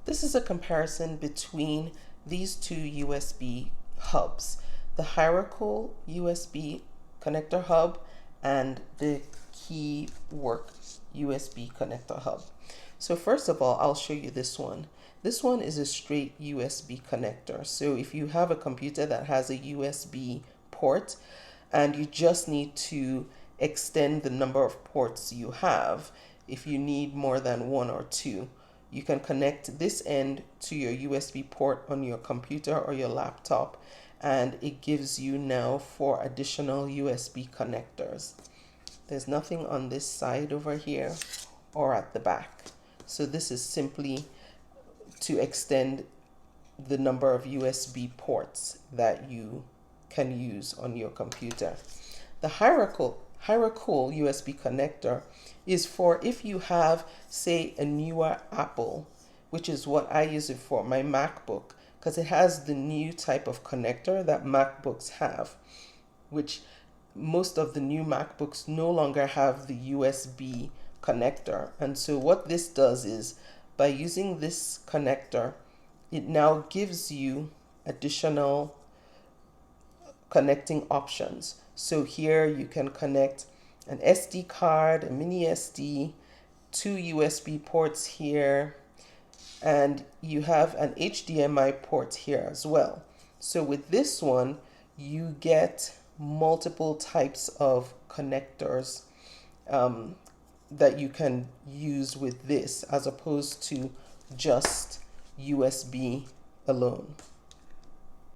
This is a comparison between these two USB hubs, the Hiearcool USB connector hub and the Keywork USB connector hub. So first of all, I'll show you this one. This one is a straight USB connector. So if you have a computer that has a USB port and you just need to extend the number of ports you have, if you need more than one or two, you can connect this end to your USB port on your computer or your laptop, and it gives you now 4 additional USB connectors. There's nothing on this side over here or at the back. So this is simply to extend the number of USB ports that you can use on your computer. The Hiearcool USB connector is for if you have, say, a newer Apple, which is what I use it for, my MacBook, because it has the new type of connector that MacBooks have, which most of the new MacBooks no longer have the USB connector. And so what this does is, by using this connector, it now gives you additional connecting options. So here you can connect an SD card, a mini SD, 2 USB ports here, and you have an HDMI port here as well. So with this one, you get multiple types of connectors that you can use with this, as opposed to just USB alone.